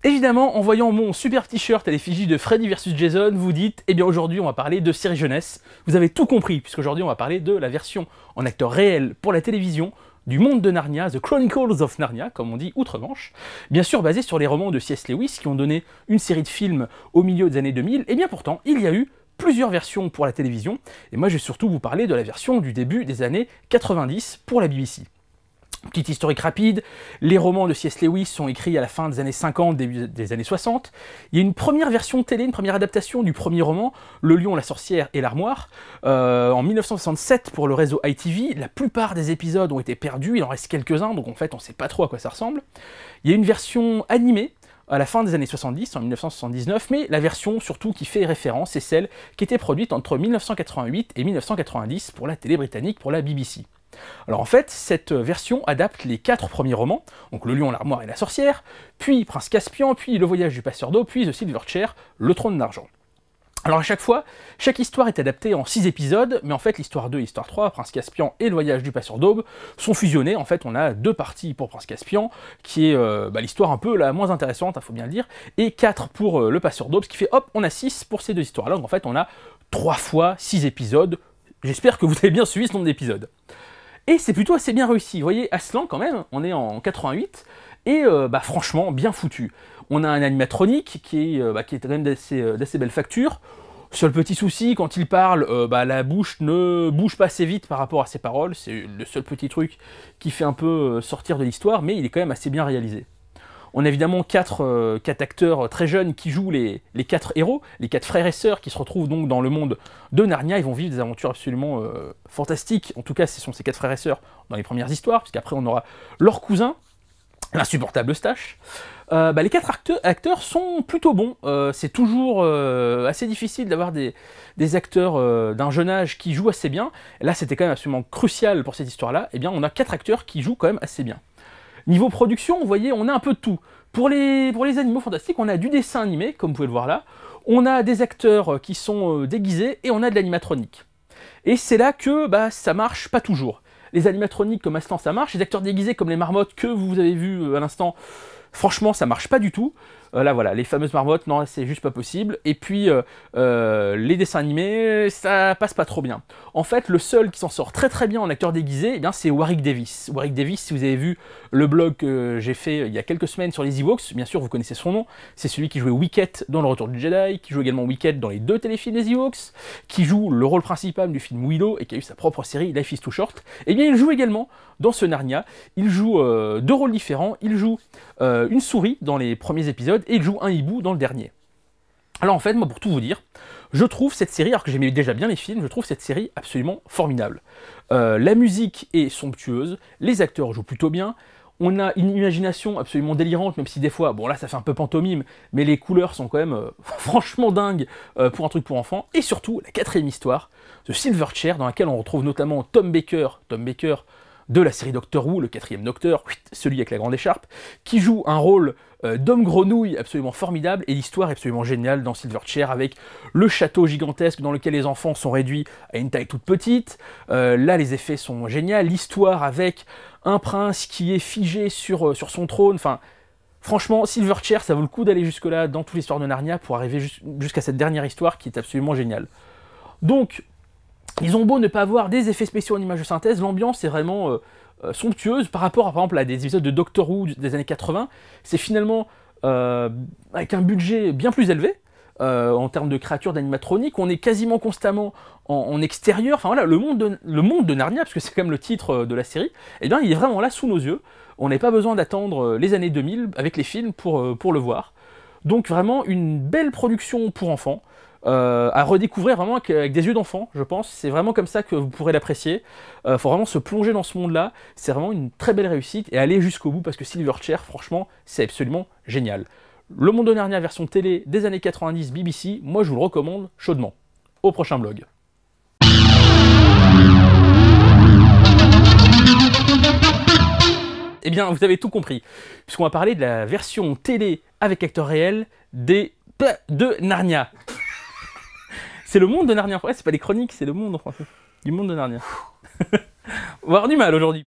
Évidemment, en voyant mon super t-shirt à l'effigie de Freddy vs Jason, vous dites, eh bien aujourd'hui on va parler de série jeunesse. Vous avez tout compris, puisqu'aujourd'hui on va parler de la version en acteur réel pour la télévision du monde de Narnia, The Chronicles of Narnia, comme on dit outre-Manche, bien sûr basé sur les romans de C.S. Lewis qui ont donné une série de films au milieu des années 2000, et bien pourtant il y a eu plusieurs versions pour la télévision, et moi je vais surtout vous parler de la version du début des années 90 pour la BBC. Petite historique rapide, les romans de C.S. Lewis sont écrits à la fin des années 50, début des années 60. Il y a une première version télé, une première adaptation du premier roman, Le Lion, la Sorcière et l'Armoire, en 1967 pour le réseau ITV. La plupart des épisodes ont été perdus, il en reste quelques-uns, donc en fait on ne sait pas trop à quoi ça ressemble. Il y a une version animée à la fin des années 70, en 1979, mais la version surtout qui fait référence, c'est celle qui était produite entre 1988 et 1990 pour la télé britannique, pour la BBC. Alors en fait, cette version adapte les 4 premiers romans, donc Le Lion, l'Armoire et la Sorcière, puis Prince Caspian, puis Le Voyage du Passeur d'eau, puis The Silver Chair, Le Trône d'Argent. Alors à chaque fois, chaque histoire est adaptée en 6 épisodes, mais en fait l'histoire 2 et l'histoire 3, Prince Caspian et Le Voyage du Passeur d'Aube, sont fusionnés. En fait on a 2 parties pour Prince Caspian, qui est l'histoire un peu la moins intéressante, il faut bien le dire, et 4 pour Le Passeur d'Aube, ce qui fait hop, on a 6 pour ces 2 histoires-là, donc en fait on a 3 fois 6 épisodes. J'espère que vous avez bien suivi ce nombre d'épisodes. Et c'est plutôt assez bien réussi. Vous voyez, Aslan quand même, on est en 88, et franchement, bien foutu. On a un animatronique qui est quand même d'assez belle facture. Seul petit souci, quand il parle, la bouche ne bouge pas assez vite par rapport à ses paroles. C'est le seul petit truc qui fait un peu sortir de l'histoire, mais il est quand même assez bien réalisé. On a évidemment 4 acteurs très jeunes qui jouent les 4 héros, les 4 frères et sœurs qui se retrouvent donc dans le monde de Narnia. Ils vont vivre des aventures absolument fantastiques. En tout cas, ce sont ces 4 frères et sœurs dans les premières histoires, puisqu'après on aura leur cousin, l'insupportable Eustache. Les 4 acteurs sont plutôt bons. C'est toujours assez difficile d'avoir des acteurs d'un jeune âge qui jouent assez bien. Là, c'était quand même absolument crucial pour cette histoire-là. Eh bien, on a 4 acteurs qui jouent quand même assez bien. Niveau production, vous voyez, on a un peu de tout. Pour les animaux fantastiques, on a du dessin animé, comme vous pouvez le voir là, on a des acteurs qui sont déguisés, et on a de l'animatronique. Et c'est là que ça marche pas toujours. Les animatroniques comme Aslan, ça marche, les acteurs déguisés comme les marmottes que vous avez vu à l'instant, franchement, ça marche pas du tout. Là, voilà, les fameuses marmottes, non, c'est juste pas possible. Et puis, les dessins animés, ça passe pas trop bien. En fait, le seul qui s'en sort très très bien en acteur déguisé, eh bien, c'est Warwick Davis. Warwick Davis, si vous avez vu le blog que j'ai fait il y a quelques semaines sur les Ewoks, bien sûr, vous connaissez son nom. C'est celui qui jouait Wicket dans Le Retour du Jedi, qui joue également Wicket dans les 2 téléfilms des Ewoks, qui joue le rôle principal du film Willow et qui a eu sa propre série Life is Too Short. Eh bien, il joue également dans ce Narnia. Il joue 2 rôles différents. Il joue une souris dans les premiers épisodes, et il joue un hibou dans le dernier. Alors en fait, moi pour tout vous dire, je trouve cette série, alors que j'aimais déjà bien les films, je trouve cette série absolument formidable. La musique est somptueuse, les acteurs jouent plutôt bien, on a une imagination absolument délirante, même si des fois, bon là ça fait un peu pantomime, mais les couleurs sont quand même franchement dingues pour un truc pour enfants, et surtout la 4e histoire, The Silver Chair, dans laquelle on retrouve notamment Tom Baker de la série Doctor Who, le 4e Docteur, celui avec la grande écharpe, qui joue un rôle d'homme grenouille absolument formidable, et l'histoire est absolument géniale dans Silver Chair, avec le château gigantesque dans lequel les enfants sont réduits à une taille toute petite. Là, les effets sont géniaux, l'histoire avec un prince qui est figé sur son trône, enfin, franchement, Silver Chair, ça vaut le coup d'aller jusque-là dans toute l'histoire de Narnia pour arriver jusqu'à cette dernière histoire qui est absolument géniale. Donc, ils ont beau ne pas avoir des effets spéciaux en images de synthèse, l'ambiance est vraiment somptueuse par rapport, par exemple, à des épisodes de Doctor Who des années 80. C'est finalement avec un budget bien plus élevé en termes de créatures d'animatronique. On est quasiment constamment en extérieur. Enfin voilà, le monde de Narnia, parce que c'est quand même le titre de la série, eh bien, il est vraiment là sous nos yeux. On n'a pas besoin d'attendre les années 2000 avec les films pour le voir. Donc vraiment une belle production pour enfants. À redécouvrir vraiment avec des yeux d'enfant, je pense. C'est vraiment comme ça que vous pourrez l'apprécier. Faut vraiment se plonger dans ce monde-là. C'est vraiment une très belle réussite, et aller jusqu'au bout, parce que Silver Chair, franchement, c'est absolument génial. Le monde de Narnia version télé des années 90 BBC, moi je vous le recommande chaudement. Au prochain blog. Eh bien, vous avez tout compris, puisqu'on va parler de la version télé avec acteurs réels de Narnia. C'est le monde de Narnia en français, c'est pas les chroniques, c'est le monde en français. Du monde de Narnia. On va avoir du mal aujourd'hui.